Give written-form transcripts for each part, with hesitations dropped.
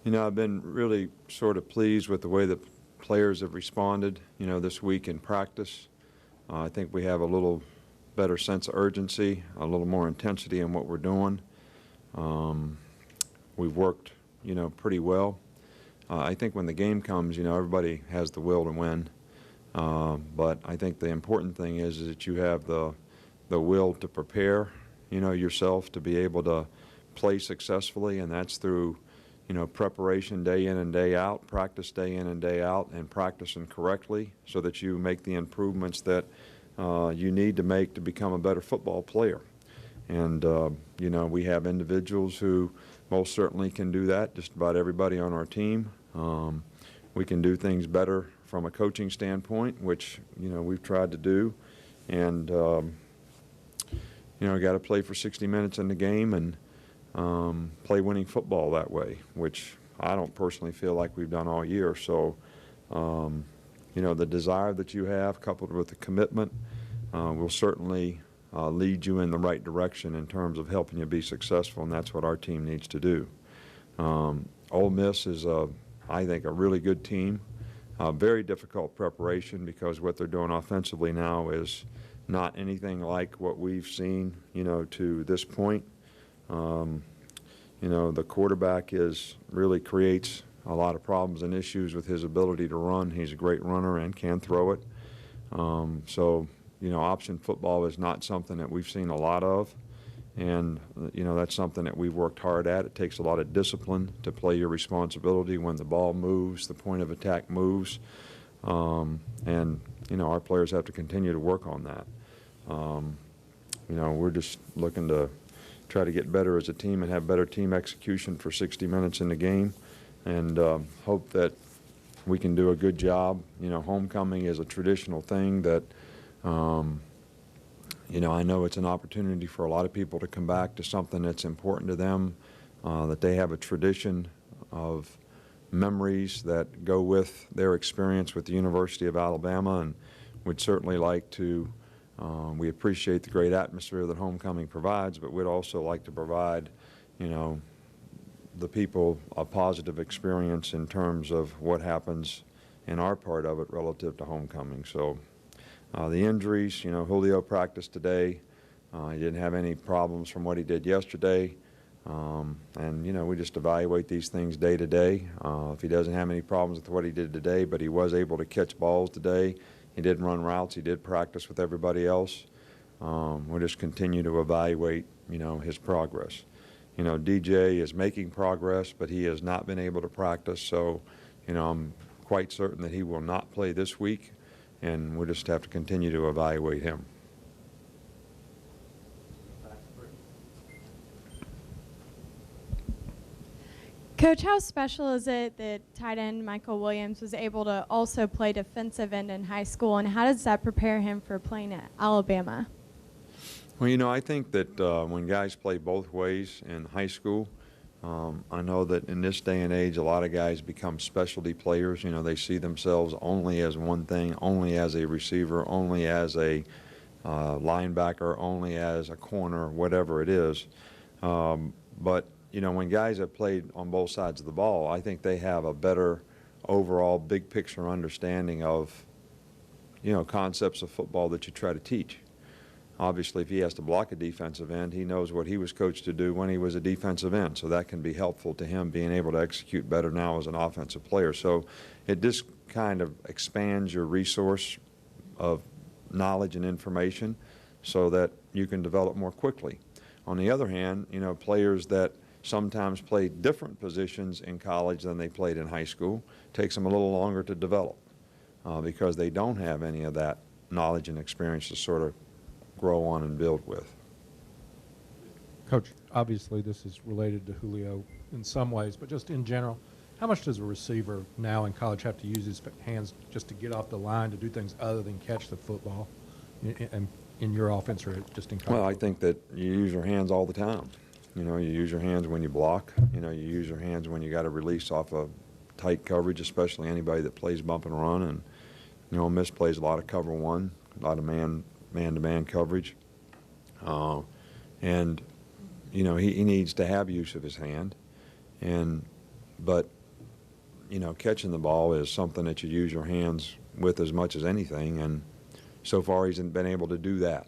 I've been really sort of pleased with the way that players have responded, this week in practice. I think we have a little better sense of urgency, a little more intensity in what we're doing. We've worked, pretty well. I think when the game comes, everybody has the will to win. But I think the important thing is that you have the will to prepare, yourself to be able to play successfully, and that's through, preparation day in and day out, practice day in and day out, and practicing correctly so that you make the improvements that you need to make to become a better football player. And, we have individuals who most certainly can do that, just about everybody on our team. We can do things better from a coaching standpoint, which, we've tried to do. And, got to play for 60 minutes in the game and play winning football that way, which I don't personally feel like we've done all year. So, the desire that you have coupled with the commitment will certainly lead you in the right direction in terms of helping you be successful, and that's what our team needs to do. Ole Miss is, I think, a really good team. Very difficult preparation because what they're doing offensively now is not anything like what we've seen, to this point. The quarterback really creates a lot of problems and issues with his ability to run. He's a great runner and can throw it. So, option football is not something that we've seen a lot of. And, that's something that we've worked hard at. It takes a lot of discipline to play your responsibility when the ball moves, the point of attack moves. And, our players have to continue to work on that. We're just looking to try to get better as a team and have better team execution for 60 minutes in the game, and hope that we can do a good job. Homecoming is a traditional thing that, I know it's an opportunity for a lot of people to come back to something that's important to them, that they have a tradition of memories that go with their experience with the University of Alabama, and we'd certainly like to, we appreciate the great atmosphere that homecoming provides, but we'd also like to provide, the people a positive experience in terms of what happens in our part of it relative to homecoming. So the injuries, Julio practiced today. He didn't have any problems from what he did yesterday. And, we just evaluate these things day to day. If he doesn't have any problems with what he did today, but he was able to catch balls today, he did run routes, he did practice with everybody else, we'll just continue to evaluate, his progress. DJ is making progress, but he has not been able to practice, so, I'm quite certain that he will not play this week, and we'll just have to continue to evaluate him. Coach, how special is it that tight end Michael Williams was able to also play defensive end in high school, and how does that prepare him for playing at Alabama? Well, I think that when guys play both ways in high school, I know that in this day and age, a lot of guys become specialty players. They see themselves only as one thing, only as a receiver, only as a linebacker, only as a corner, whatever it is. But when guys have played on both sides of the ball, I think they have a better overall big picture understanding of, concepts of football that you try to teach. Obviously, if he has to block a defensive end, he knows what he was coached to do when he was a defensive end, so that can be helpful to him being able to execute better now as an offensive player. So it just kind of expands your resource of knowledge and information so that you can develop more quickly. On the other hand, players that sometimes play different positions in college than they played in high school, takes them a little longer to develop because they don't have any of that knowledge and experience to sort of grow on and build with. Coach, obviously this is related to Julio in some ways, but just in general, how much does a receiver now in college have to use his hands just to get off the line to do things other than catch the football in your offense or just in college? Well, I think that you use your hands all the time. You use your hands when you block. You use your hands when you got to release off of tight coverage, especially anybody that plays bump and run. And, Miss plays a lot of cover one, a lot of man-to-man coverage. And, he needs to have use of his hand. And But, you know, catching the ball is something that you use your hands with as much as anything, and so far he's been able to do that.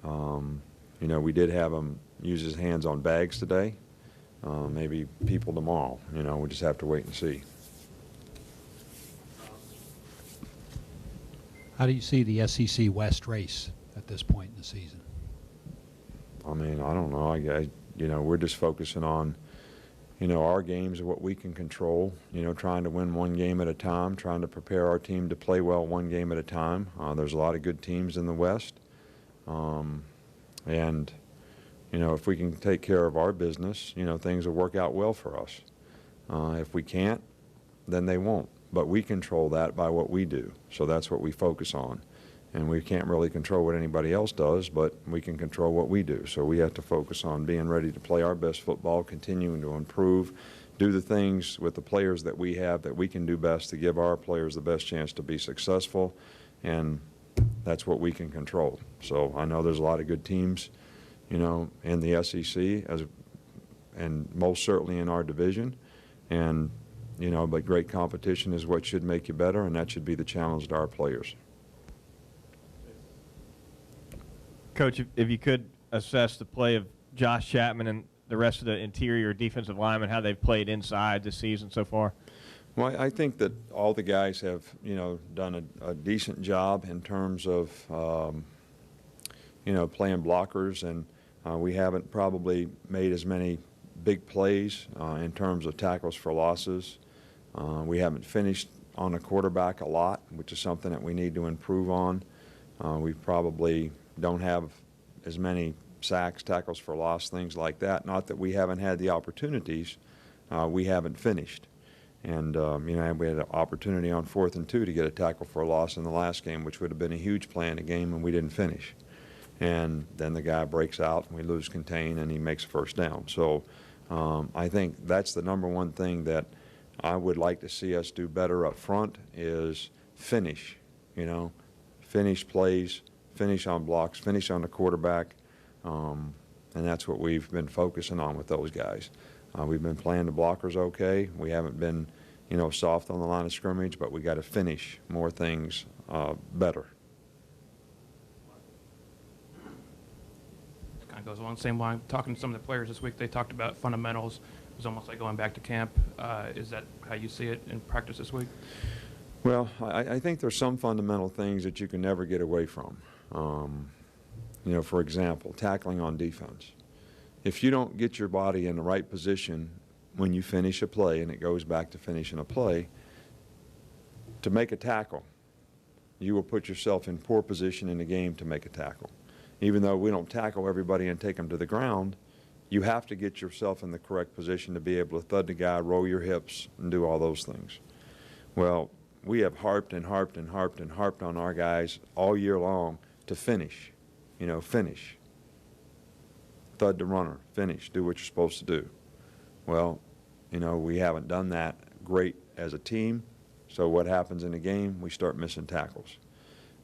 You know, we did have him use his hands on bags today. Maybe people tomorrow. You know, we just have to wait and see. How do you see the SEC West race at this point in the season? I mean, I don't know. You know, we're just focusing on, you know, our games, what we can control, you know, trying to win one game at a time, trying to prepare our team to play well one game at a time. There's a lot of good teams in the West. And, you know, if we can take care of our business, you know, things will work out well for us. If we can't, then they won't. But we control that by what we do. So that's what we focus on. And we can't really control what anybody else does, but we can control what we do. So we have to focus on being ready to play our best football, continuing to improve, do the things with the players that we have that we can do best to give our players the best chance to be successful. And that's what we can control. So I know there's a lot of good teams, you know, in the SEC, and most certainly in our division. And, you know, but great competition is what should make you better, and that should be the challenge to our players. Coach, if you could assess the play of Josh Chapman and the rest of the interior defensive linemen, how they've played inside this season so far. Well, I think that all the guys have, you know, done a decent job in terms of, you know, playing blockers, and we haven't probably made as many big plays in terms of tackles for losses. We haven't finished on a quarterback a lot, which is something that we need to improve on. We probably don't have as many sacks, tackles for loss, things like that. Not that we haven't had the opportunities, we haven't finished. And, you know, we had an opportunity on 4th and 2 to get a tackle for a loss in the last game, which would have been a huge play in the game, and we didn't finish. And then the guy breaks out, and we lose contain, and he makes a first down. So I think that's the number one thing that I would like to see us do better up front is finish, you know, finish plays, finish on blocks, finish on the quarterback, and that's what we've been focusing on with those guys. We've been playing the blockers okay. We haven't been, you know, soft on the line of scrimmage, but we got to finish more things better. It kind of goes along the same line. Talking to some of the players this week, they talked about fundamentals. It was almost like going back to camp. Is that how you see it in practice this week? Well, I think there's some fundamental things that you can never get away from. You know, for example, tackling on defense. If you don't get your body in the right position when you finish a play, and it goes back to finishing a play, to make a tackle, you will put yourself in poor position in the game to make a tackle. Even though we don't tackle everybody and take them to the ground, you have to get yourself in the correct position to be able to thud the guy, roll your hips, and do all those things. Well, we have harped and harped and harped and harped on our guys all year long to finish, you know, finish. Thud the runner, finish, do what you're supposed to do. Well, you know, we haven't done that great as a team, so what happens in the game? We start missing tackles.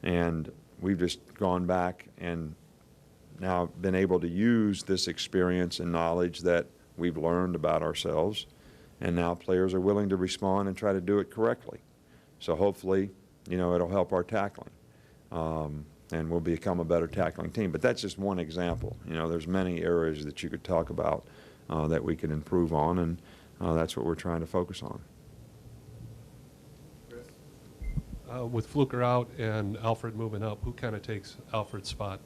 And we've just gone back and now been able to use this experience and knowledge that we've learned about ourselves, and now players are willing to respond and try to do it correctly. So hopefully, you know, it'll help our tackling. And we'll become a better tackling team. But that's just one example. You know, there's many areas that you could talk about that we can improve on, and that's what we're trying to focus on. With Fluker out and Alfred moving up, who kind of takes Alfred's spot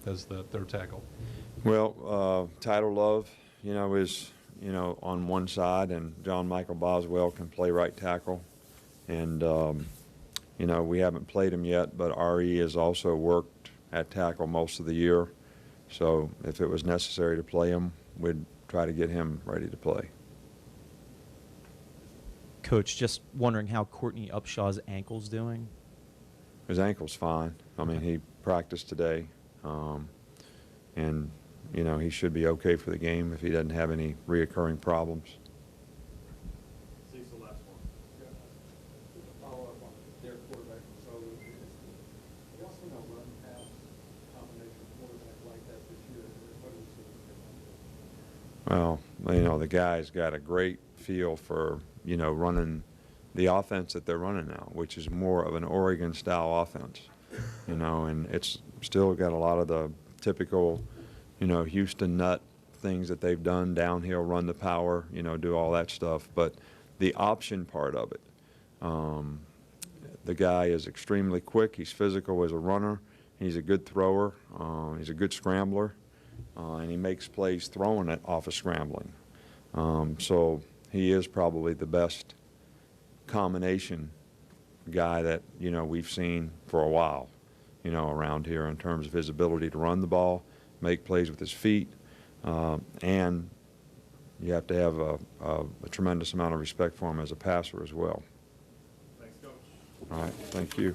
as the third tackle? Well, Tyler Love, you know, is, you know, on one side, and John Michael Boswell can play right tackle. And, you know, we haven't played him yet, but R.E. has also worked at tackle most of the year. So if it was necessary to play him, we'd try to get him ready to play. Coach, just wondering how Courtney Upshaw's ankle's doing. His ankle's fine. I mean, he practiced today, and, you know, he should be okay for the game if he doesn't have any reoccurring problems. Well, you know, the guy's got a great feel for, you know, running the offense that they're running now, which is more of an Oregon-style offense, you know, and it's still got a lot of the typical, you know, Houston nut things that they've done, downhill, run the power, you know, do all that stuff. But the option part of it, the guy is extremely quick. He's physical as a runner. He's a good thrower. He's a good scrambler. And he makes plays throwing it off of scrambling. So he is probably the best combination guy that, you know, we've seen for a while, you know, around here in terms of his ability to run the ball, make plays with his feet, and you have to have a tremendous amount of respect for him as a passer as well. Thanks, Coach. All right, thank you.